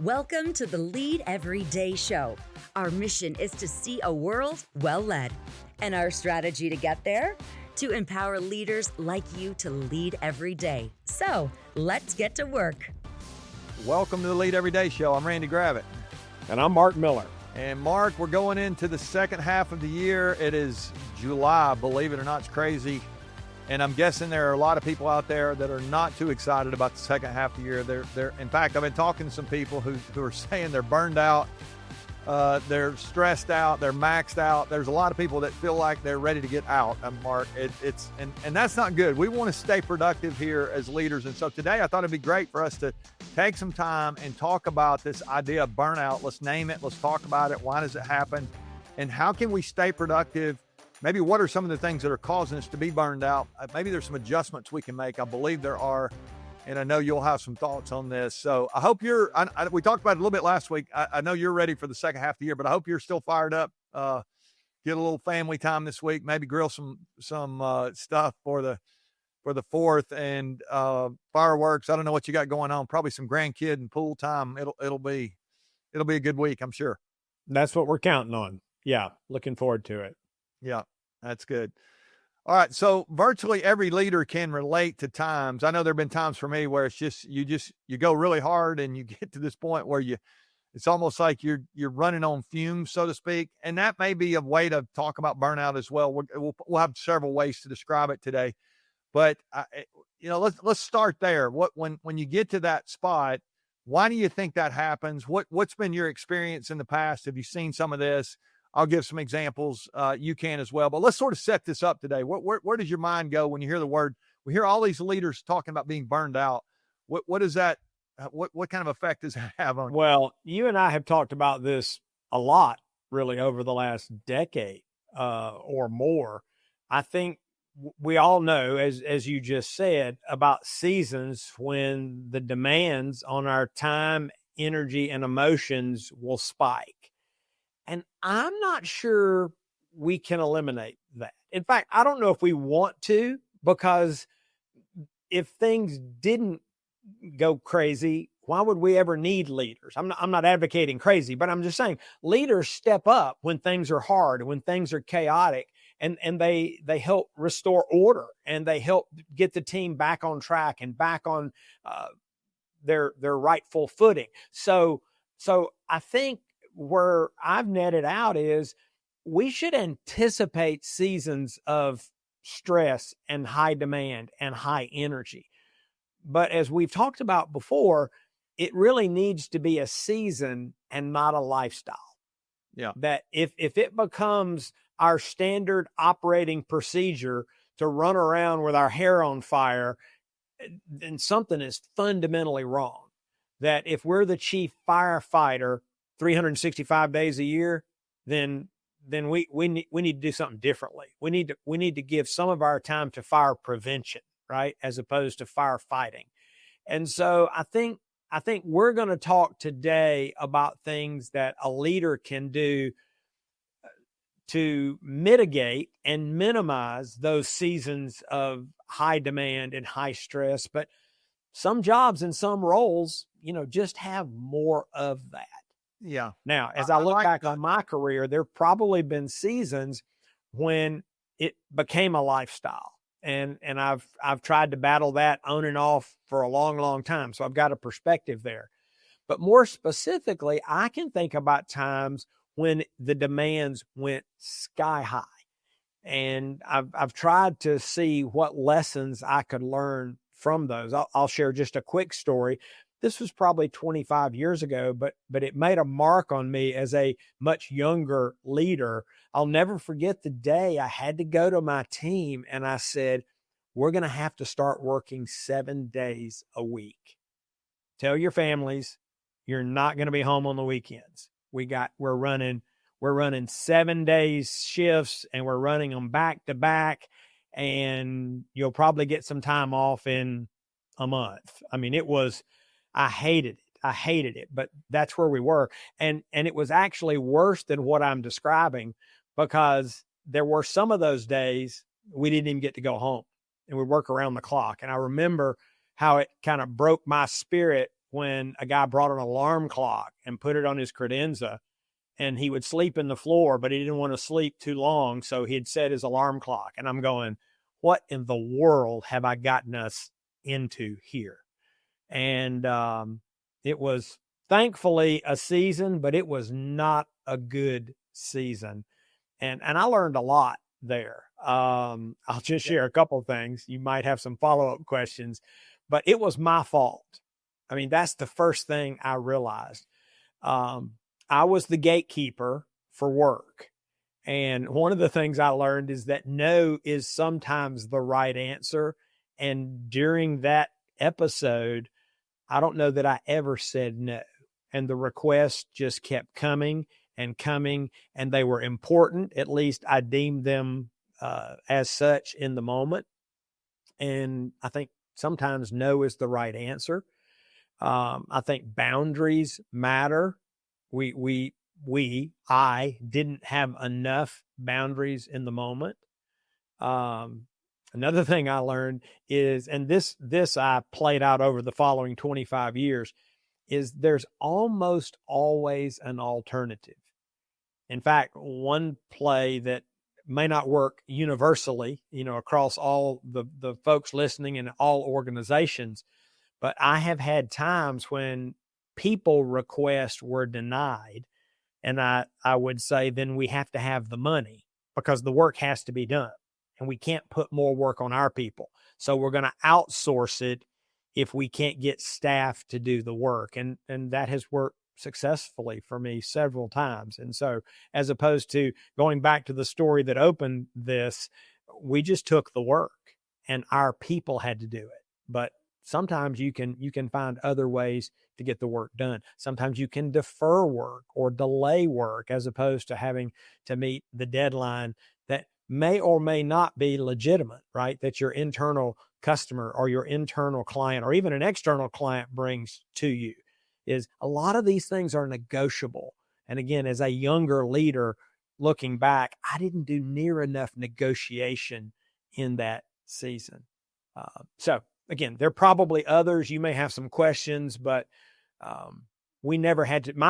Welcome to the Lead Every Day show. Our mission is to see a world well led. And our strategy to get there? To empower leaders like you to lead every day. So let's get to work. Welcome to the Lead Every Day show. I'm Randy Gravitt. And I'm Mark Miller. And Mark, we're going into the second half of the year. It is July, believe it or not, it's crazy. And I'm guessing there are a lot of people out there that are not too excited about the second half of the year. They're in fact, I've been talking to some people who are saying they're burned out, they're stressed out, they're maxed out. There's a lot of people that feel like they're ready to get out. Mark, and that's not good. We want to stay productive here as leaders. And so today I thought it'd be great for us to take some time and talk about this idea of burnout. Let's name it. Let's talk about it. Why does it happen? And how can we stay productive? Maybe what are some of the things that are causing us to be burned out? Maybe there's some adjustments we can make. I believe there are, and I know you'll have some thoughts on this. So I hope we talked about it a little bit last week. I know you're ready for the second half of the year, but I hope you're still fired up. Get a little family time this week, maybe grill some stuff for the 4th and fireworks. I don't know what you got going on. Probably some grandkid and pool time. It'll be a good week, I'm sure. That's what we're counting on. Yeah, looking forward to it. Yeah, that's good. All right. So virtually every leader can relate to times. I know there've been times for me where it's you go really hard and you get to this point where it's almost like you're running on fumes, so to speak. And that may be a way to talk about burnout as well. We'll have several ways to describe it today, but let's start there. When you get to that spot, why do you think that happens? What's been your experience in the past? Have you seen some of this? I'll give some examples. You can as well, but let's sort of set this up today. Where does your mind go when you hear the word? We hear all these leaders talking about being burned out. What is that? What kind of effect does that have on you? Well, you and I have talked about this a lot, really, over the last decade or more. I think we all know, as you just said, about seasons when the demands on our time, energy, and emotions will spike. And I'm not sure we can eliminate that. In fact, I don't know if we want to, because if things didn't go crazy, why would we ever need leaders? I'm not advocating crazy, but I'm just saying leaders step up when things are hard, when things are chaotic, and they help restore order, and they help get the team back on track and back on their rightful footing. So I think where I've netted out is we should anticipate seasons of stress and high demand and high energy. But as we've talked about before, it really needs to be a season and not a lifestyle. Yeah. That if it becomes our standard operating procedure to run around with our hair on fire, then something is fundamentally wrong. That if we're the chief firefighter 365 days a year, then we need to do something differently. We need to give some of our time to fire prevention, right, as opposed to firefighting. And so I think we're going to talk today about things that a leader can do to mitigate and minimize those seasons of high demand and high stress. But some jobs and some roles, just have more of that. Yeah. Now, as I look back on my career, there probably been seasons when it became a lifestyle, and I've tried to battle that on and off for a long, long time. So I've got a perspective there. But more specifically, I can think about times when the demands went sky high, and I've tried to see what lessons I could learn from those. I'll share just a quick story. This was probably 25 years ago, but it made a mark on me as a much younger leader. I'll never forget the day I had to go to my team and I said, we're going to have to start working 7 days a week. Tell your families you're not going to be home on the weekends. We're running 7 days shifts, and we're running them back to back, and you'll probably get some time off in a month. I mean, I hated it, but that's where we were. And it was actually worse than what I'm describing, because there were some of those days we didn't even get to go home, and we'd work around the clock. And I remember how it kind of broke my spirit when a guy brought an alarm clock and put it on his credenza, and he would sleep in the floor, but he didn't want to sleep too long, so he'd set his alarm clock. And I'm going, what in the world have I gotten us into here? And it was thankfully a season, but it was not a good season. And I learned a lot there. I'll just share a couple of things. You might have some follow-up questions, but it was my fault. I mean, that's the first thing I realized. I was the gatekeeper for work. And one of the things I learned is that no is sometimes the right answer. And during that episode, I don't know that I ever said no. And the requests just kept coming and coming, and they were important. At least I deemed them as such in the moment. And I think sometimes no is the right answer. I think boundaries matter. I didn't have enough boundaries in the moment. Another thing I learned is, and this I played out over the following 25 years, is there's almost always an alternative. In fact, one play that may not work universally, across all the folks listening in all organizations, but I have had times when people requests were denied. And I would say, then we have to have the money because the work has to be done. And we can't put more work on our people. So we're going to outsource it if we can't get staff to do the work. And that has worked successfully for me several times. And so as opposed to going back to the story that opened this, we just took the work and our people had to do it. But sometimes you can find other ways to get the work done. Sometimes you can defer work or delay work as opposed to having to meet the deadline that may or may not be legitimate, right? That your internal customer or your internal client or even an external client brings to you. Is a lot of these things are negotiable. And again, as a younger leader looking back, I didn't do near enough negotiation in that season. So again, there are probably others. You may have some questions, but my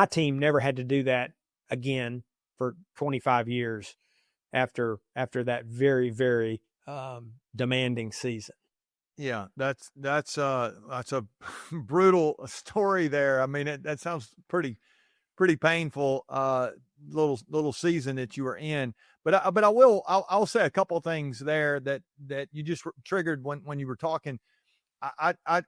team never had to do that again for 25 years after that very, very demanding season. Yeah, that's a brutal story there. I mean, that sounds pretty painful. Little season that you were in, but I'll say a couple of things there that you just triggered when you were talking.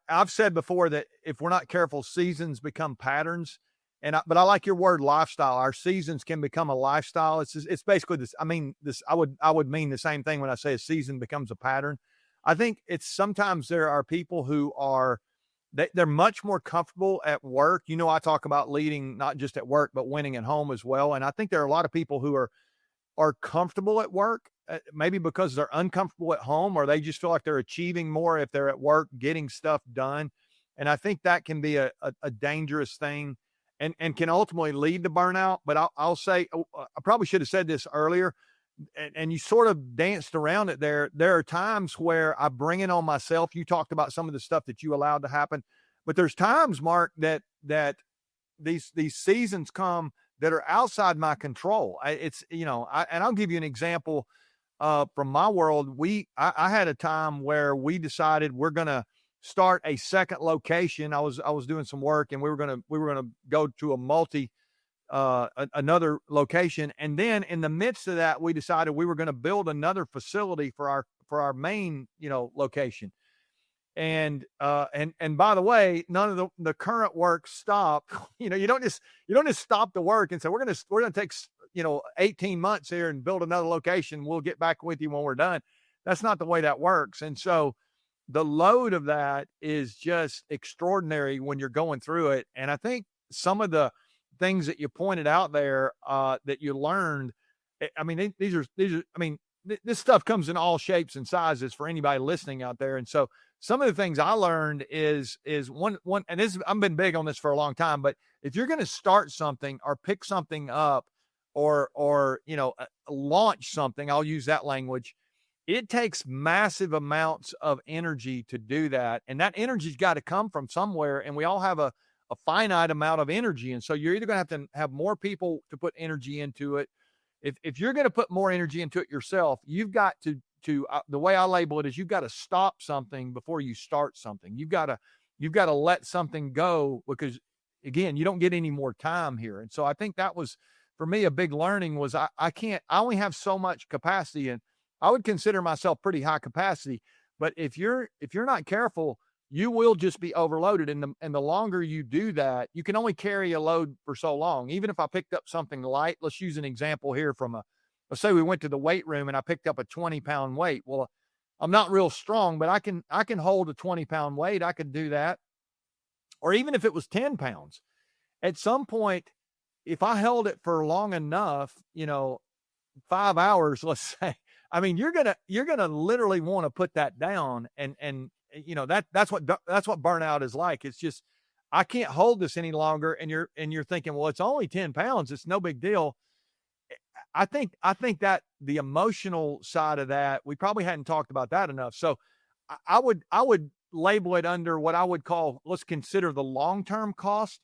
I've said before that if we're not careful, seasons become patterns. But I like your word lifestyle. Our seasons can become a lifestyle. It's basically this. I mean, I would mean the same thing when I say a season becomes a pattern. I think it's sometimes there are people who they're much more comfortable at work. I talk about leading, not just at work, but winning at home as well. And I think there are a lot of people who are comfortable at work, maybe because they're uncomfortable at home, or they just feel like they're achieving more if they're at work, getting stuff done. And I think that can be a dangerous thing and can ultimately lead to burnout. But I'll say, I probably should have said this earlier, and you sort of danced around it there. There are times where I bring it on myself. You talked about some of the stuff that you allowed to happen, but there's times, Mark, that these seasons come that are outside my control. And I'll give you an example from my world. I had a time where we decided we're going to start a second location. I was doing some work, and we were going to go to another location. And then in the midst of that, we decided we were going to build another facility for our main, location. And by the way, none of the current work stopped. You don't just stop the work and say, we're going to take, 18 months here and build another location. We'll get back with you when we're done. That's not the way that works. And so the load of that is just extraordinary when you're going through it. And I think some of the things that you pointed out there that you learned, I mean, this stuff comes in all shapes and sizes for anybody listening out there. And so some of the things I learned is one, and I've been big on this for a long time, but if you're going to start something or pick something up or launch something, I'll use that language. it takes massive amounts of energy to do that. And that energy's got to come from somewhere. And we all have a finite amount of energy. And so you're either going to have more people to put energy into it. If you're going to put more energy into it yourself, you've got to the way I label it is you've got to stop something before you start something. You've got to let something go, because again, you don't get any more time here. And so I think that was, for me, a big learning was I only have so much capacity, and I would consider myself pretty high capacity, but if you're not careful, you will just be overloaded. And the longer you do that, you can only carry a load for so long. Even if I picked up something light, let's use an example here let's say we went to the weight room and I picked up a 20-pound weight. Well, I'm not real strong, but I can hold a 20-pound weight. I could do that. Or even if it was 10 pounds, at some point, if I held it for long enough, 5 hours, let's say, I mean, you're going to literally want to put that down. And that's what burnout is like. It's just, I can't hold this any longer. And you're thinking, well, it's only 10 pounds. It's no big deal. I think that the emotional side of that, we probably hadn't talked about that enough. So I would label it under what I would call, let's consider the long-term cost.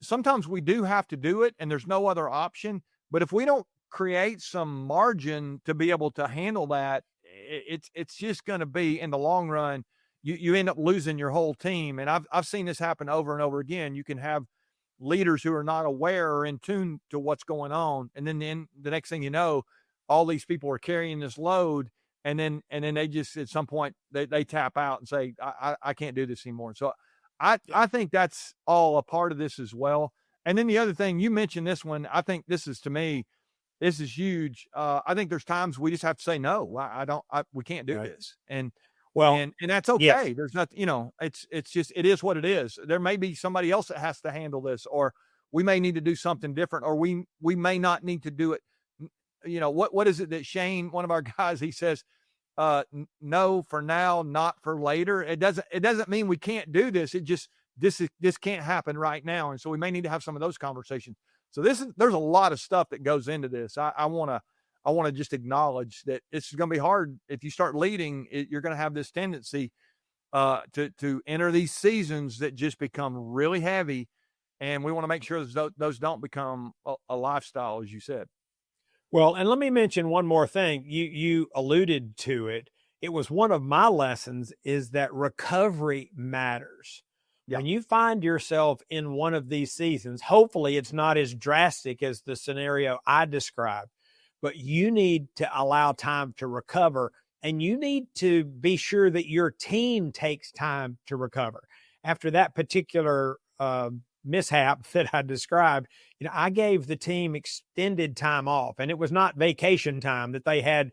Sometimes we do have to do it and there's no other option, but if we don't create some margin to be able to handle that, it's just going to be, in the long run, you end up losing your whole team. And I've seen this happen over and over again. You can have leaders who are not aware or in tune to what's going on, and then the next thing you know, all these people are carrying this load, and then they just, at some point, they tap out and say, I can't do this anymore. So I think that's all a part of this as well. And then the other thing, you mentioned this one, I think this is, to me, this is huge. I think there's times we just have to say, no, we can't do this. And that's okay. Yes. There's nothing, it's just, it is what it is. There may be somebody else that has to handle this, or we may need to do something different, or we may not need to do it. What is it that Shane, one of our guys, he says, no for now, not for later. It doesn't mean we can't do this. It just, this can't happen right now. And so we may need to have some of those conversations. So there's a lot of stuff that goes into this. I want to just acknowledge that it's going to be hard. If you start leading, you're going to have this tendency to enter these seasons that just become really heavy. And we want to make sure those don't become a lifestyle, as you said. Well, and let me mention one more thing. You alluded to it. It was one of my lessons, is that recovery matters. Yeah. When you find yourself in one of these seasons, hopefully it's not as drastic as the scenario I described, but you need to allow time to recover, and you need to be sure that your team takes time to recover. After that particular mishap that I described, I gave the team extended time off, and it was not vacation time that they had,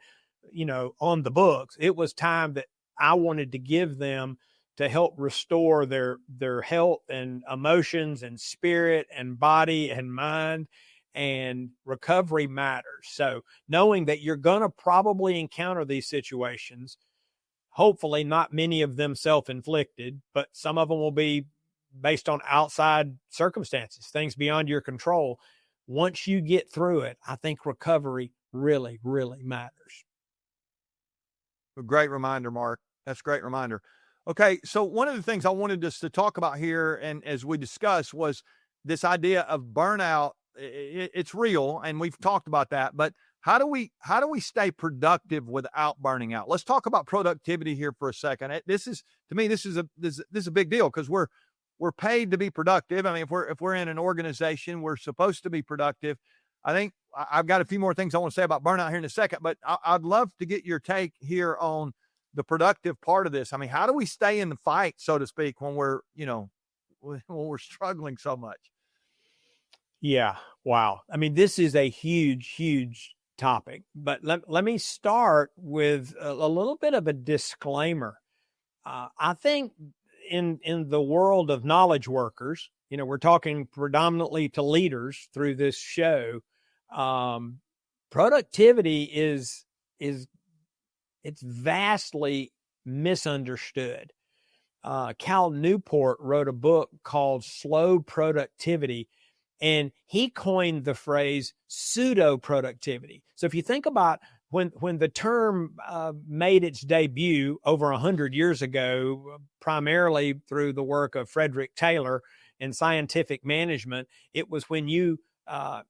on the books. It was time that I wanted to give them to help restore their health and emotions and spirit and body and mind. And recovery matters. So knowing that you're going to probably encounter these situations, hopefully not many of them self-inflicted, but some of them will be based on outside circumstances, things beyond your control. Once you get through it, I think recovery really, really matters. A great reminder, Mark. That's a great reminder. Okay, so one of the things I wanted us to talk about here, and as we discussed, was this idea of burnout. It's real, and we've talked about that, but how do we stay productive without burning out? Let's talk about productivity here for a second. This is, to me, this is a big deal, because we're paid to be productive. I mean, if we're in an organization, we're supposed to be productive. I think I've got a few more things I want to say about burnout here in a second, but I'd love to get your take here on the productive part of this. I mean, how do we stay in the fight, so to speak, when we're struggling so much? Yeah. Wow. I mean, this is a huge, huge topic, but let me start with a little bit of a disclaimer. I think in the world of knowledge workers, we're talking predominantly to leaders through this show. Productivity is it's vastly misunderstood. Cal Newport wrote a book called Slow Productivity, and he coined the phrase pseudo productivity. So if you think about when the term made its debut over 100 years ago, primarily through the work of Frederick Taylor in scientific management, it was when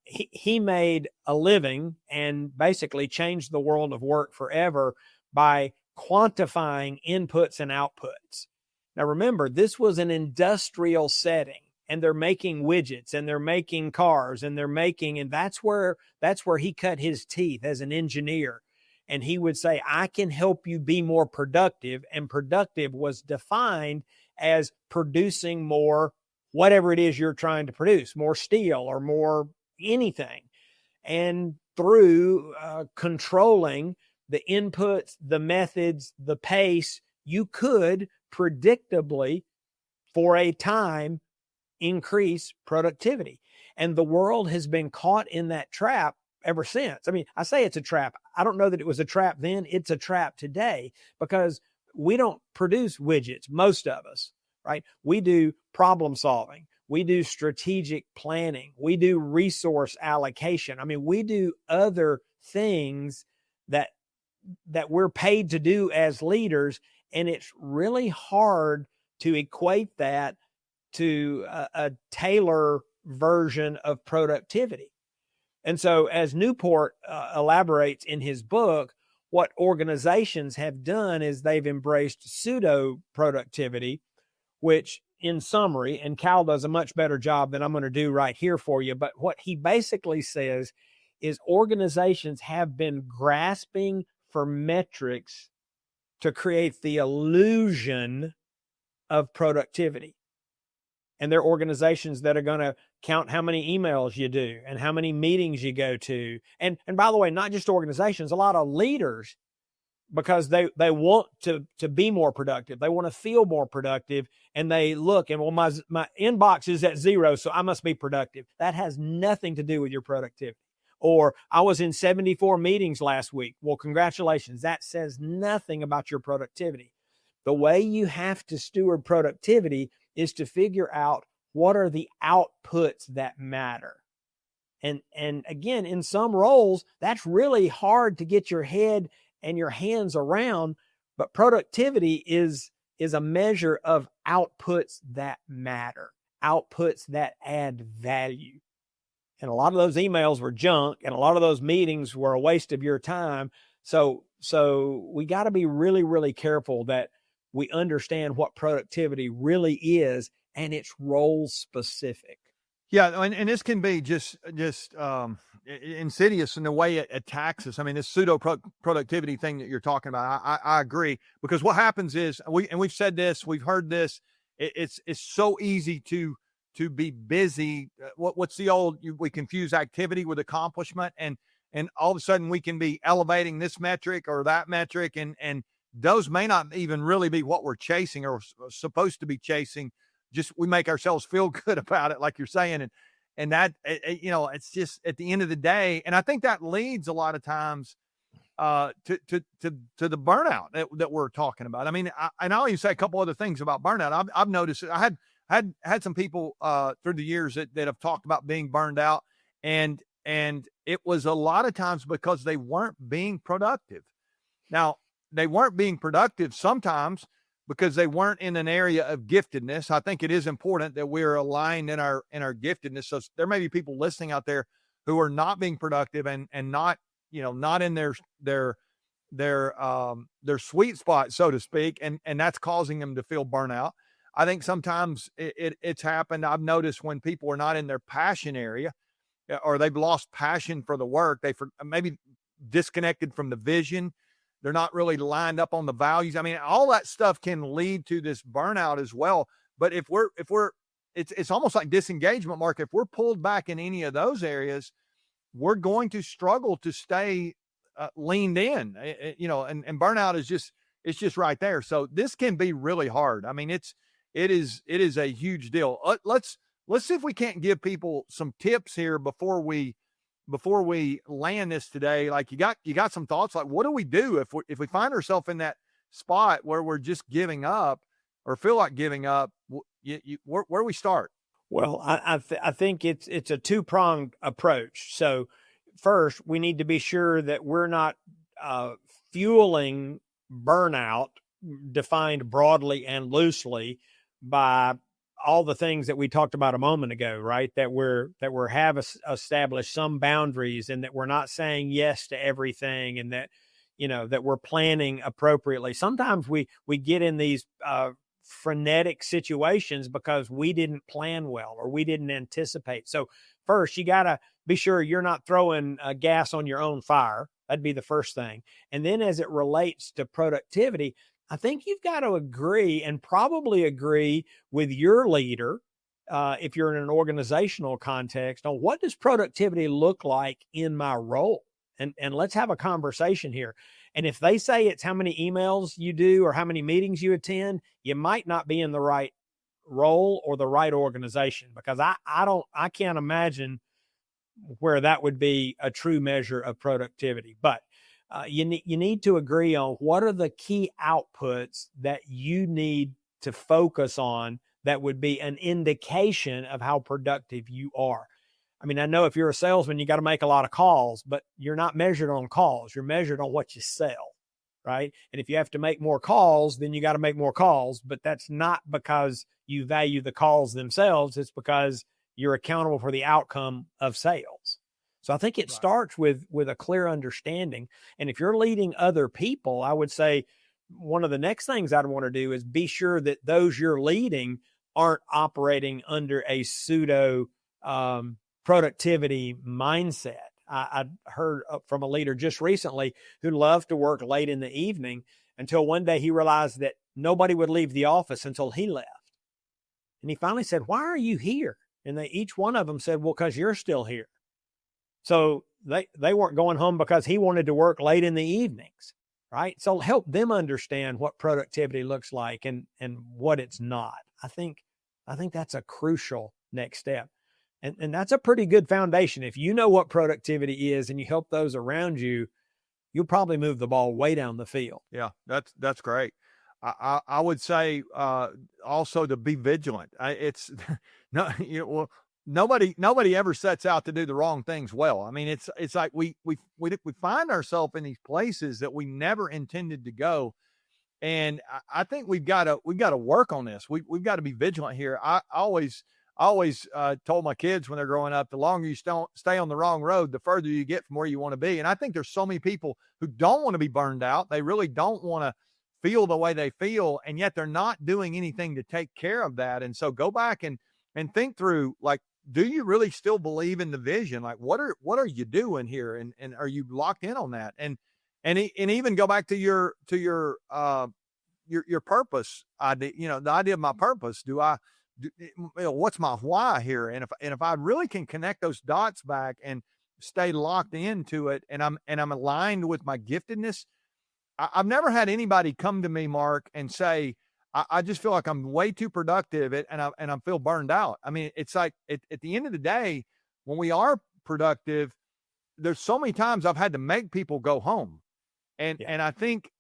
he made a living and basically changed the world of work forever by quantifying inputs and outputs. Now remember, this was an industrial setting, and they're making widgets and they're making cars and that's where he cut his teeth as an engineer. And he would say, I can help you be more productive. And productive was defined as producing more, whatever it is you're trying to produce, more steel or more anything. And through controlling the inputs, the methods, the pace, you could predictably, for a time, increase productivity. And the world has been caught in that trap ever since. I mean, I say it's a trap. I don't know that it was a trap then. It's a trap today because we don't produce widgets, most of us, right? We do problem solving. We do strategic planning. We do resource allocation. I mean, we do other things that we're paid to do as leaders. And it's really hard to equate that to a Taylor version of productivity. And so as Newport elaborates in his book, what organizations have done is they've embraced pseudo productivity, which in summary, and Cal does a much better job than I'm going to do right here for you, but what he basically says is organizations have been grasping for metrics to create the illusion of productivity. And they're organizations that are going to count how many emails you do and how many meetings you go to. And by the way, not just organizations, a lot of leaders, because they want to be more productive. They want to feel more productive. And they look and, well, my inbox is at 0, so I must be productive. That has nothing to do with your productivity. Or I was in 74 meetings last week. Well, congratulations. That says nothing about your productivity. The way you have to steward productivity is to figure out what are the outputs that matter. And again, in some roles, that's really hard to get your head and your hands around, but productivity is a measure of outputs that matter, outputs that add value. And a lot of those emails were junk, and a lot of those meetings were a waste of your time. So we got to be really, really careful that we understand what productivity really is, and it's role specific. Yeah, and this can be just insidious in the way it attacks us. I mean, this pseudo productivity thing that you're talking about, I agree, because what happens is we've said this, we've heard this. It's so easy to be busy. What's the old? We confuse activity with accomplishment, and all of a sudden we can be elevating this metric or that metric, and those may not even really be what we're chasing or supposed to be chasing. Just we make ourselves feel good about it, like you're saying, and that it's just at the end of the day, and I think that leads a lot of times to the burnout that we're talking about. I mean, I'll even say a couple other things about burnout. I've noticed it. I had some people through the years that have talked about being burned out, and it was a lot of times because they weren't being productive. Now, they weren't being productive sometimes because they weren't in an area of giftedness. I think it is important that we're aligned in our giftedness. So there may be people listening out there who are not being productive and not in their sweet spot, so to speak, and that's causing them to feel burnout. I think sometimes it's happened. I've noticed when people are not in their passion area, or they've lost passion for the work, they maybe disconnected from the vision. They're not really lined up on the values. I mean, all that stuff can lead to this burnout as well. But if it's almost like disengagement, Mark. If we're pulled back in any of those areas, we're going to struggle to stay leaned in, and burnout it's just right there. So this can be really hard. I mean, it is a huge deal. Let's see if we can't give people some tips here before we land this today. Like you got some thoughts, like what do we do if we find ourselves in that spot where we're just giving up or feel like giving up? Where do we start? Well, I think it's a two-pronged approach. So first, we need to be sure that we're not fueling burnout, defined broadly and loosely by all the things that we talked about a moment ago, right? That have established some boundaries, and that we're not saying yes to everything, and that, that we're planning appropriately. Sometimes we get in these frenetic situations because we didn't plan well or we didn't anticipate. So first, you got to be sure you're not throwing gas on your own fire. That'd be the first thing. And then as it relates to productivity, I think you've got to agree, and probably agree with your leader, if you're in an organizational context, on what does productivity look like in my role? And let's have a conversation here. And if they say it's how many emails you do or how many meetings you attend, you might not be in the right role or the right organization, because I can't imagine where that would be a true measure of productivity. But you need to agree on what are the key outputs that you need to focus on that would be an indication of how productive you are. I mean, I know if you're a salesman, you got to make a lot of calls, but you're not measured on calls. You're measured on what you sell, right? And if you have to make more calls, then you got to make more calls, but that's not because you value the calls themselves. It's because you're accountable for the outcome of sales. So I think it starts with a clear understanding. And if you're leading other people, I would say one of the next things I'd want to do is be sure that those you're leading aren't operating under a pseudo productivity mindset. I heard from a leader just recently who loved to work late in the evening, until one day he realized that nobody would leave the office until he left. And he finally said, "Why are you here?" And each one of them said, "Well, because you're still here." So they weren't going home because he wanted to work late in the evenings, right? So help them understand what productivity looks like and what it's not. I think that's a crucial next step. And that's a pretty good foundation. If you know what productivity is and you help those around you, you'll probably move the ball way down the field. Yeah, that's great. I would say also to be vigilant. It's no, well, nobody ever sets out to do the wrong things well. I mean, it's like we find ourselves in these places that we never intended to go, and I think we've got to work on this. We've got to be vigilant here. I always told my kids when they're growing up, the longer you stay on the wrong road, the further you get from where you want to be. And I think there's so many people who don't want to be burned out. They really don't want to feel the way they feel, and yet they're not doing anything to take care of that. And so go back and think through, like, do you really still believe in the vision? Like, what are you doing here? And are you locked in on that? And even go back to your purpose idea, the idea of my purpose. What's my why here? And if I really can connect those dots back and stay locked into it, and I'm aligned with my giftedness, I've never had anybody come to me, Mark, and say, I just feel like I'm way too productive and I feel burned out. I mean, it's like at the end of the day, when we are productive, there's so many times I've had to make people go home. And I think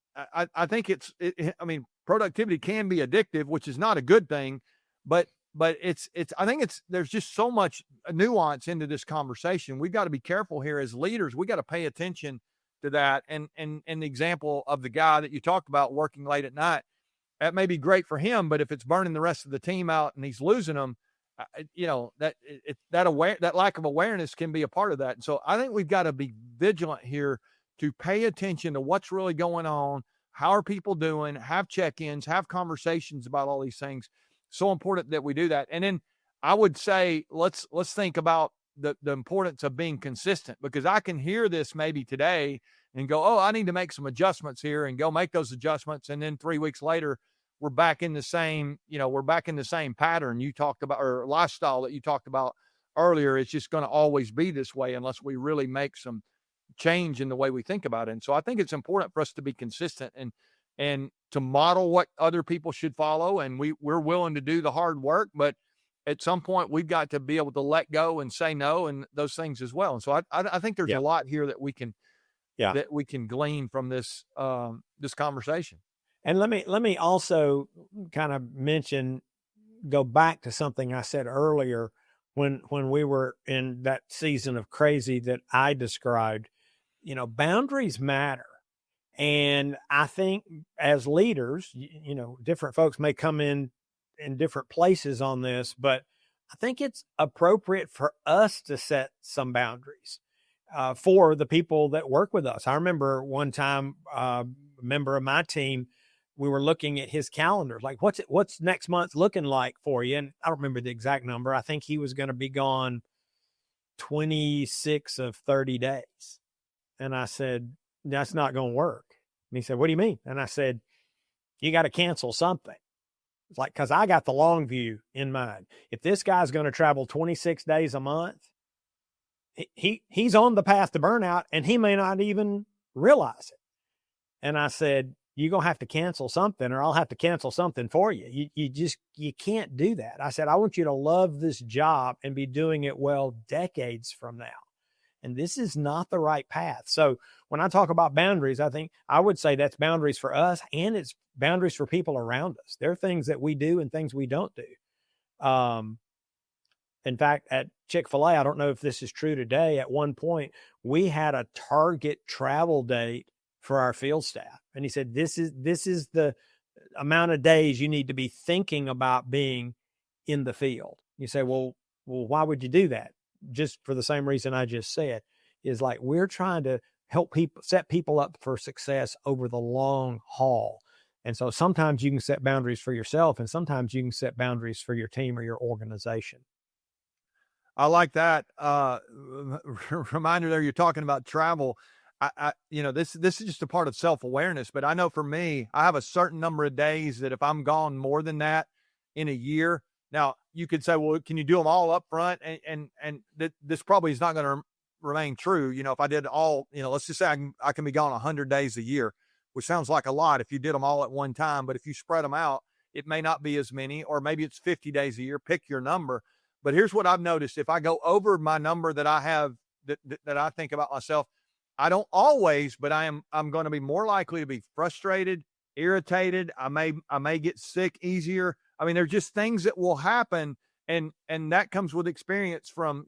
productivity can be addictive, which is not a good thing, but there's just so much nuance into this conversation. We've got to be careful here as leaders. We got to pay attention to that. And the example of the guy that you talked about working late at night, that may be great for him, but if it's burning the rest of the team out and he's losing them, that lack of awareness can be a part of that. And so I think we've got to be vigilant here to pay attention to what's really going on. How are people doing? Have check-ins, have conversations about all these things. So important that we do that. And then I would say, let's think about the importance of being consistent, because I can hear this maybe today and go, oh, I need to make some adjustments here, and go make those adjustments. And then 3 weeks later, we're back in the same pattern you talked about, or lifestyle that you talked about earlier. It's just going to always be this way unless we really make some change in the way we think about it. And so I think it's important for us to be consistent and to model what other people should follow. And we're willing to do the hard work, but at some point we've got to be able to let go and say no and those things as well. And so I think there's a lot here that we can glean from this conversation. And let me also kind of go back to something I said earlier when we were in that season of crazy that I described. Boundaries matter. And I think as leaders, different folks may come in different places on this, but I think it's appropriate for us to set some boundaries for the people that work with us. I remember one time, a member of my team, we were looking at his calendars, like what's next month looking like for you? And I don't remember the exact number. I think he was going to be gone 26 of 30 days. And I said, that's not going to work. And he said, what do you mean? And I said, you got to cancel something. It's like, cause I got the long view in mind. If this guy's going to travel 26 days a month, he's on the path to burnout and he may not even realize it. And I said, you're going to have to cancel something or I'll have to cancel something for you. You can't do that. I said, I want you to love this job and be doing it well decades from now. And this is not the right path. So when I talk about boundaries, I think I would say that's boundaries for us and it's boundaries for people around us. There are things that we do and things we don't do. In fact, at Chick-fil-A, I don't know if this is true today. At one point, we had a target travel date for our field staff. And he said, this is the amount of days you need to be thinking about being in the field. You say, well, why would you do that? Just for the same reason I just said, is like, we're trying to help people, set people up for success over the long haul. And so sometimes you can set boundaries for yourself and sometimes you can set boundaries for your team or your organization. I like that. Reminder there, you're talking about travel. This is just a part of self-awareness, but I know for me, I have a certain number of days that if I'm gone more than that in a year, now you could say, well, can you do them all up front? And this probably is not going to remain true. If I did all, let's just say I can be gone 100 days a year, which sounds like a lot if you did them all at one time, but if you spread them out, it may not be as many, or maybe it's 50 days a year, pick your number. But here's what I've noticed. If I go over my number that I have, that I think about myself, I don't always, but I'm going to be more likely to be frustrated, irritated. I may get sick easier. I mean, there's just things that will happen. And that comes with experience from,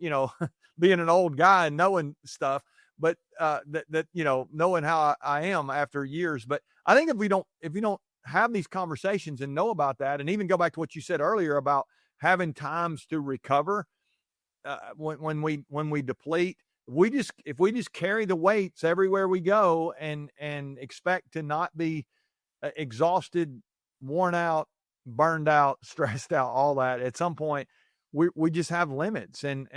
being an old guy and knowing stuff, but knowing how I am after years. But I think if we don't have these conversations and know about that, and even go back to what you said earlier about having times to recover, when we deplete, if we just carry the weights everywhere we go and expect to not be exhausted, worn out, burned out, stressed out, all that, at some point we just have limits and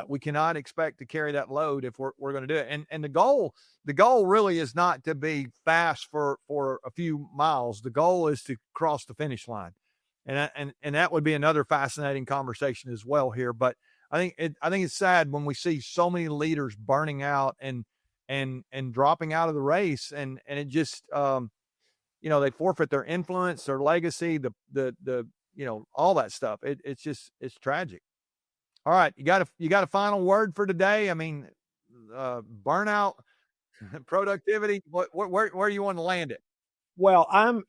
we cannot expect to carry that load if we're going to do it. And the goal really is not to be fast for a few miles. The goal is to cross the finish line. And that would be another fascinating conversation as well here. But I think it's sad when we see so many leaders burning out and dropping out of the race, and it just they forfeit their influence, their legacy, the all that stuff. It's tragic. All right, you got a final word for today? I mean, burnout, productivity. Where you want to land it? Well, I'm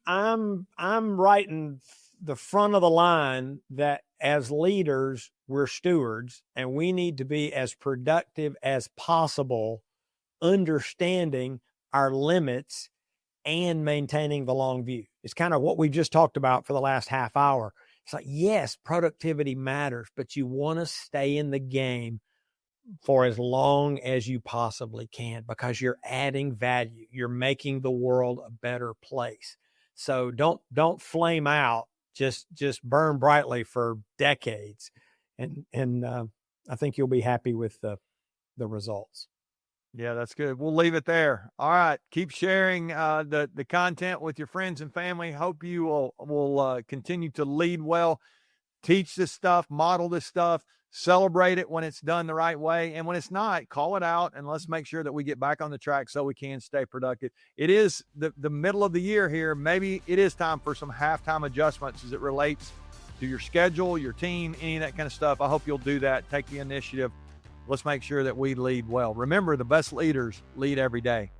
writing the front of the line that as leaders, we're stewards and we need to be as productive as possible, understanding our limits and maintaining the long view. It's kind of what we just talked about for the last half hour. It's like, yes, productivity matters, but you want to stay in the game for as long as you possibly can because you're adding value. You're making the world a better place. So don't flame out. Just burn brightly for decades. And I think you'll be happy with the results. Yeah, that's good. We'll leave it there. All right. Keep sharing the content with your friends and family. Hope you will continue to lead well, teach this stuff, model this stuff, celebrate it when it's done the right way. And when it's not, call it out and let's make sure that we get back on the track so we can stay productive. It is the middle of the year here. Maybe it is time for some halftime adjustments as it relates to your schedule, your team, any of that kind of stuff. I hope you'll do that. Take the initiative. Let's make sure that we lead well. Remember, the best leaders lead every day.